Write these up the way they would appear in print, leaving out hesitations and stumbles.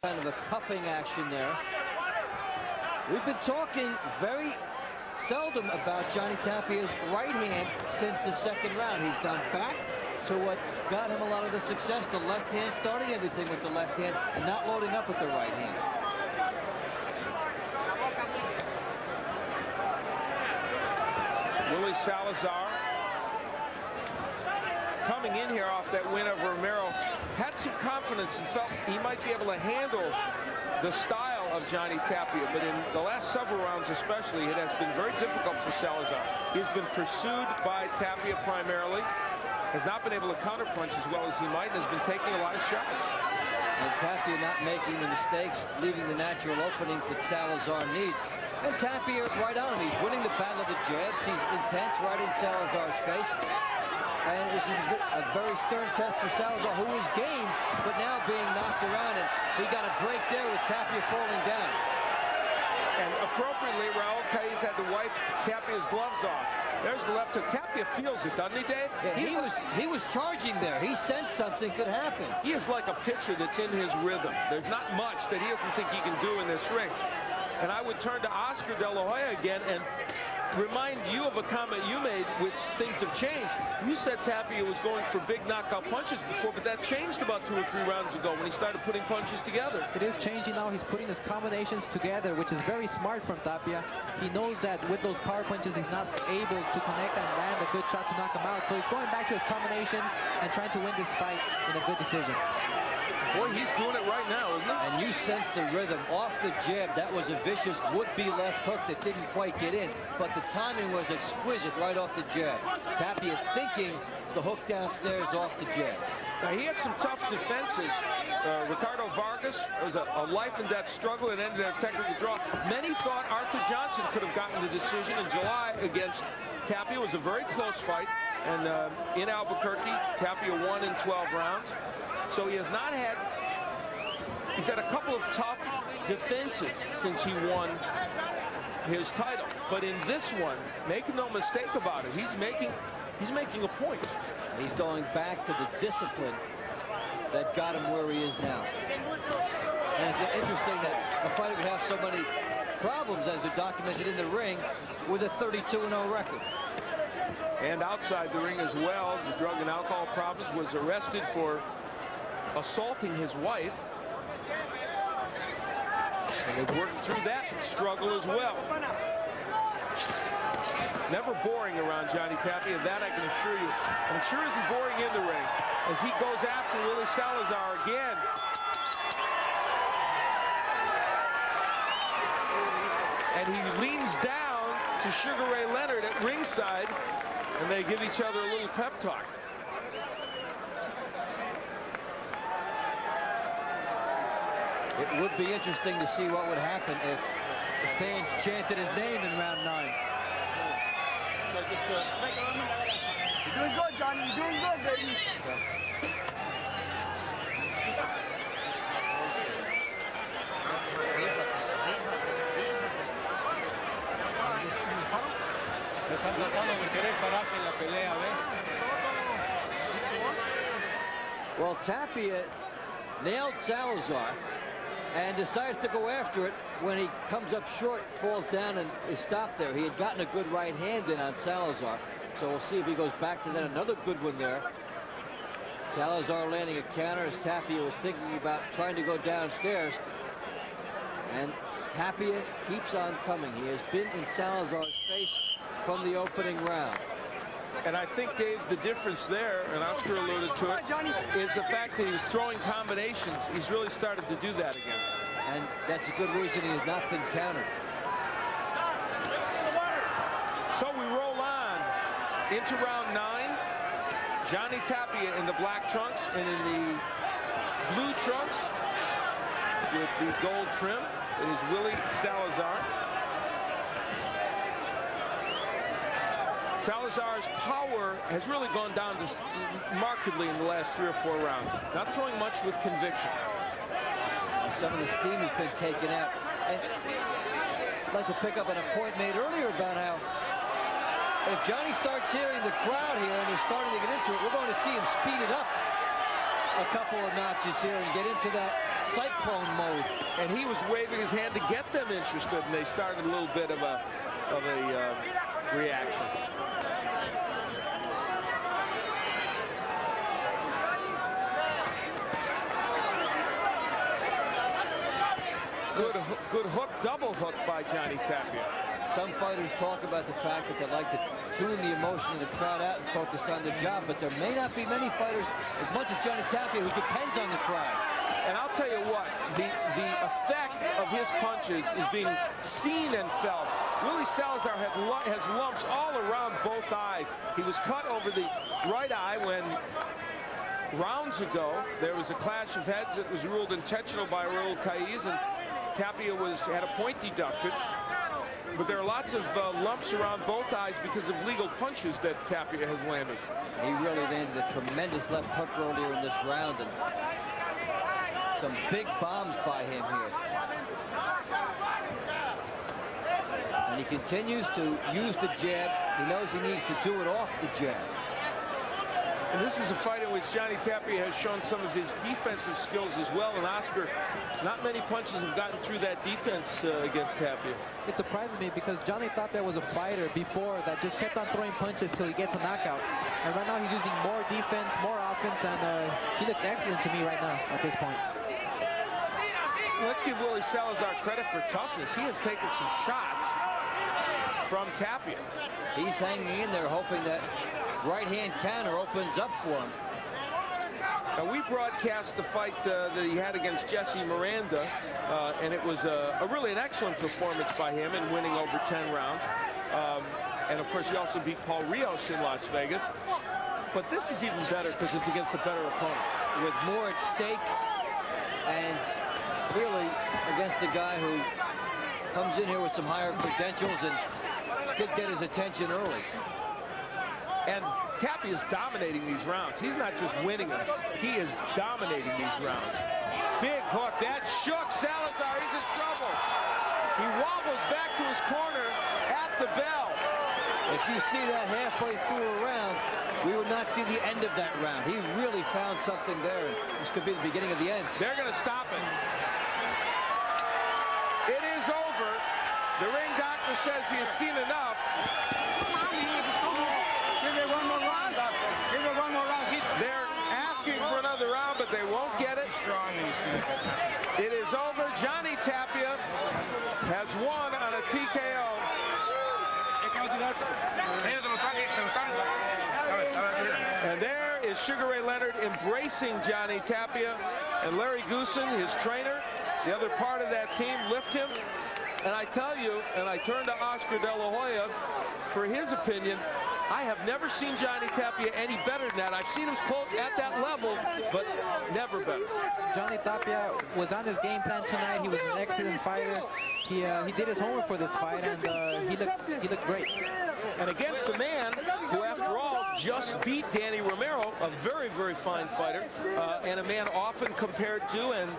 Kind of a cupping action there. We've been talking very seldom about Johnny Tapia's right hand since the second round. He's gone back to what got him a lot of the success, the left hand, starting everything with the left hand and not loading up with the right hand. Willy Salazar, coming in here off that win over Romero, had some confidence and felt he might be able to handle the style of Johnny Tapia, but in the last several rounds especially, it has been very difficult for Salazar. He's been pursued by Tapia primarily, has not been able to counterpunch as well as he might, and has been taking a lot of shots. And Tapia not making the mistakes, leaving the natural openings that Salazar needs. And Tapia right on him. He's winning the battle of the jabs. He's intense right in Salazar's face. And this is a very stern test for Salazar, who was game, but now being knocked around. And he got a break there with Tapia falling down. And appropriately, Raul Caiz had to wipe Tapia's gloves off. There's the left hook. Tapia feels it, doesn't he, Dave? Yeah, he was charging there. He sensed something could happen. He is like a pitcher that's in his rhythm. There's not much that he doesn't think he can do in this ring. And I would turn to Oscar De La Hoya again and remind you of a comment you made, which things have changed. You said Tapia was going for big knockout punches before, but that changed about 2 or 3 rounds ago when he started putting punches together. It is changing now. He's putting his combinations together, which is very smart from Tapia. He knows that with those power punches, he's not able to connect and land a good shot to knock him out. So he's going back to his combinations and trying to win this fight in a good decision. Boy, he's doing it right now, isn't he? And you sense the rhythm off the jab. That was a vicious would-be left hook that didn't quite get in, but the timing was exquisite right off the jab. Tapia thinking the hook downstairs off the jab. Now, he had some tough defenses. Ricardo Vargas was a life-and-death struggle and ended in a technical draw. Many thought Arthur Johnson could have gotten the decision in July against Tapia. It was a very close fight, and in Albuquerque, Tapia won in 12 rounds. So he has not had, he's had a couple of tough defenses since he won his title. But in this one, make no mistake about it, he's making a point. He's going back to the discipline that got him where he is now. And it's interesting that a fighter would have so many problems as are documented in the ring with a 32-0 record. And outside the ring as well, the drug and alcohol problems, was arrested for assaulting his wife. And they've worked through that struggle as well. Never boring around Johnny Tapia, that I can assure you. And it sure isn't boring in the ring as he goes after Willy Salazar again. And he leans down to Sugar Ray Leonard at ringside, and they give each other a little pep talk. It would be interesting to see what would happen if the fans chanted his name in round 9. You're doing good, Johnny. You're doing good, baby. Well, Tapia nailed Salazar and decides to go after it. When he comes up short, falls down and is stopped there. He had gotten a good right hand in on Salazar, so we'll see if he goes back to that. Another good one there. Salazar landing a counter as Tapia was thinking about trying to go downstairs, and Tapia keeps on coming. He has been in Salazar's face from the opening round. And I think, Dave, the difference there, and Oscar alluded to it, is the fact that he was throwing combinations. He's really started to do that again. And that's a good reason he has not been countered. So we roll on into round 9. Johnny Tapia in the black trunks, and in the blue trunks with the gold trim, it is Willy Salazar. Salazar's power has really gone down markedly in the last 3 or 4 rounds. Not throwing much with conviction. Some of the steam has been taken out. And I'd like to pick up on a point made earlier about how if Johnny starts hearing the crowd here and they're starting to get into it, we're going to see him speed it up. a couple of notches here and get into that cyclone mode. And he was waving his hand to get them interested, and they started a little bit of a reaction. Good hook, double hook by Johnny Tapia. Some fighters talk about the fact that they like to tune the emotion of the crowd out and focus on the job, but there may not be many fighters as much as Johnny Tapia who depends on the crowd. And I'll tell you what, the effect of his punches is being seen and felt. Willie Salazar has lumps all around both eyes. He was cut over the right eye when rounds ago there was a clash of heads that was ruled intentional by Raul Caiz, and Tapia had a point deducted. But there are lots of lumps around both eyes because of legal punches that Tapia has landed. He really landed a tremendous left hook earlier in this round, and some big bombs by him here. And he continues to use the jab. He knows he needs to do it off the jab. And this is a fight in which Johnny Tapia has shown some of his defensive skills as well. And Oscar, not many punches have gotten through that defense against Tapia. It surprises me because Johnny Tapia was a fighter before that just kept on throwing punches till he gets a knockout. And right now he's using more defense, more offense, and he looks excellent to me right now at this point. Let's give Willie Salazar credit for toughness. He has taken some shots from Tapia. He's hanging in there hoping that right-hand counter opens up for him. Now, we broadcast the fight that he had against Jesse Miranda, and it was really an excellent performance by him in winning over 10 rounds. And, of course, he also beat Paul Rios in Las Vegas. But this is even better because it's against a better opponent. With more at stake and really against a guy who comes in here with some higher credentials and could get his attention early. And Tapia is dominating these rounds. He's not just winning them. He is dominating these rounds. Big hook. That shook Salazar. He's in trouble. He wobbles back to his corner at the bell. If you see that halfway through a round, we would not see the end of that round. He really found something there. This could be the beginning of the end. They're going to stop it. It is over. The ring doctor says he has seen enough. Give it one more round, doctor. Give it one more round. They're asking for another round, but they won't get it. It is over. Johnny Tapia has won on a TKO. And there is Sugar Ray Leonard embracing Johnny Tapia, and Larry Goosen, his trainer, the other part of that team, lift him. And I tell you, and I turn to Oscar De La Hoya for his opinion, I have never seen Johnny Tapia any better than that. I've seen him at that level, but never better. Johnny Tapia was on his game plan tonight. He was an excellent fighter. He did his homework for this fight, and he looked great. And against a man who, after all, just beat Danny Romero, a very, very fine fighter, and a man often compared to and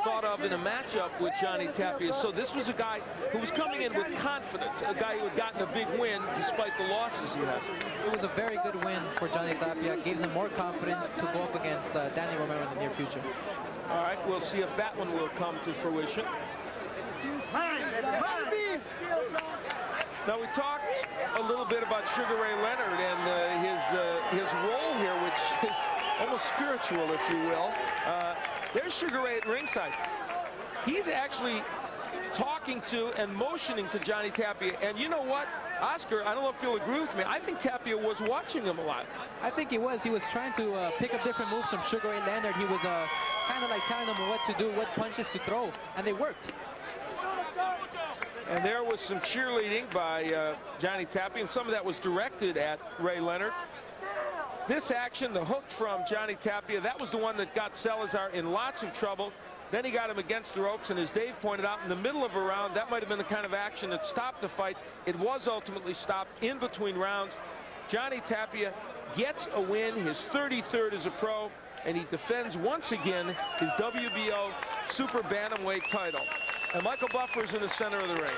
thought of in a matchup with Johnny Tapia. So this was a guy who was coming in with confidence, a guy who had gotten a big win despite the losses he had. It was a very good win for Johnny Tapia. Gives him more confidence to go up against Danny Romero in the near future. All right, we'll see if that one will come to fruition. Now, we talked a little bit about Sugar Ray Leonard and his role here, which is almost spiritual, if you will. There's Sugar Ray at ringside. He's actually talking to and motioning to Johnny Tapia. And you know what, Oscar, I don't know if you'll agree with me. I think Tapia was watching him a lot. I think he was. He was trying to pick up different moves from Sugar Ray Leonard. He was kind of like telling him what to do, what punches to throw, and they worked. And there was some cheerleading by Johnny Tapia, and some of that was directed at Ray Leonard. This action, the hook from Johnny Tapia, that was the one that got Salazar in lots of trouble. Then he got him against the ropes, and as Dave pointed out, in the middle of a round, that might have been the kind of action that stopped the fight. It was ultimately stopped in between rounds. Johnny Tapia gets a win, his 33rd as a pro, and he defends once again his WBO Super Bantamweight title. And Michael Buffer's in the center of the ring.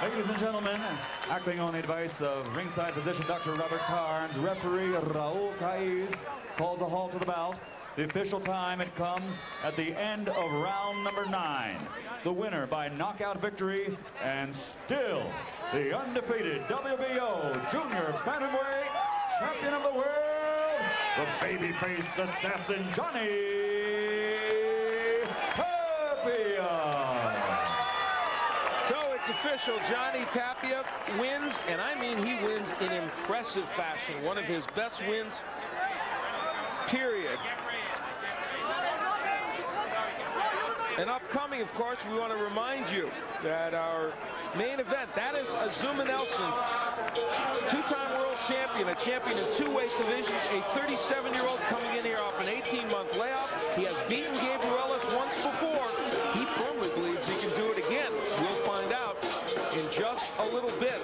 Ladies and gentlemen, acting on the advice of ringside physician Dr. Robert Carnes, referee Raul Caiz calls a halt to the bout The official time, it comes at the end of round number 9. The winner by knockout victory, and still the undefeated WBO Junior Bantamweight Champion of the World, the babyface assassin Johnny Tapia. So it's official. Johnny Tapia wins, and I mean he wins in impressive fashion. One of his best wins, period. And upcoming, of course, we want to remind you that our main event, that is Azuma Nelson, two-time world champion, a champion in 2 weight divisions, a 37-year-old coming in here off an 18-month layoff. He has beaten Gabriel Ellis once before. He firmly believes he can do it again. We'll find out in just a little bit.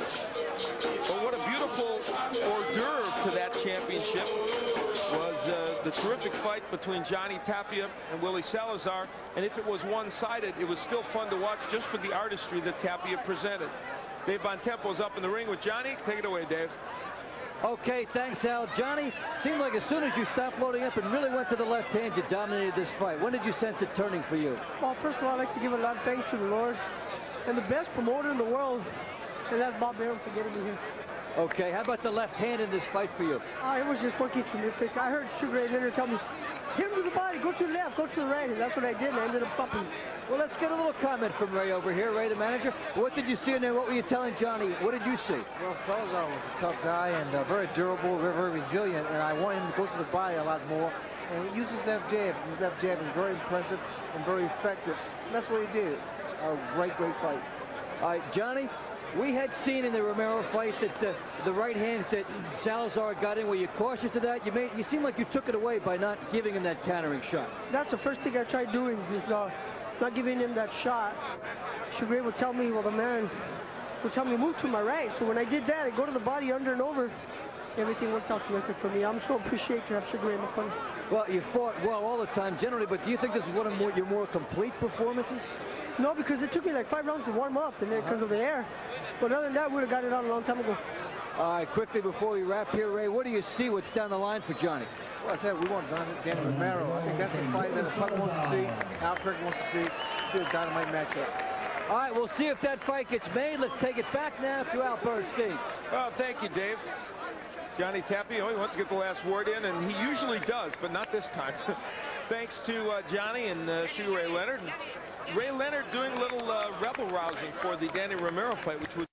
But what a beautiful hors d'oeuvre to that championship was the terrific fight between Johnny Tapia and Willie Salazar. And if it was one-sided, it was still fun to watch just for the artistry that Tapia presented. Dave Bontempo's up in the ring with Johnny. Take it away, Dave. Okay, thanks, Al. Johnny, seemed like as soon as you stopped loading up and really went to the left hand, you dominated this fight. When did you sense it turning for you? Well, first of all, I'd like to give a lot of thanks to the Lord and the best promoter in the world, and that's Bob Barron for getting me here. Okay, how about the left hand in this fight for you? It was just working terrific. I heard Sugar Ray Leonard tell me, hit him to the body, go to the left, go to the right, and that's what I did, and I ended up stopping. Well, let's get a little comment from Ray over here. Ray, the manager. What did you see in there? What were you telling Johnny? What did you see? Well, Salazar was a tough guy and very durable, very resilient, and I want him to go to the body a lot more. And he used his left jab. His left jab is very impressive and very effective. And that's what he did. A great fight. All right, Johnny, we had seen in the Romero fight that the right hands that Salazar got in, were you cautious of that? You seem like you took it away by not giving him that countering shot. That's the first thing I tried doing, is not giving him that shot. Sugar Ray would tell me, well, the man would tell me move to my right. So when I did that, I go to the body under and over. Everything worked out terrific for me. I'm so appreciative to have Sugar Ray in the corner. Well, you fought well all the time generally, but do you think this is one of your more complete performances? No, because it took me like 5 rounds to warm up, and then because of the air. But other than that, we would have got it out a long time ago. All right, quickly before we wrap here, Ray, what do you see? What's down the line for Johnny? Well, I tell you, we want Danny Romero. I think that's a fight that the public wants to see, Al Kirk wants to see. It's be a dynamite matchup. All right, we'll see if that fight gets made. Let's take it back now to Al Bernstein. Oh, thank you, Dave. Johnny Tapia, he wants to get the last word in, and he usually does, but not this time. Thanks to Johnny and Sugar Ray Leonard. Ray Leonard doing a little rebel rousing for the Danny Romero fight, which would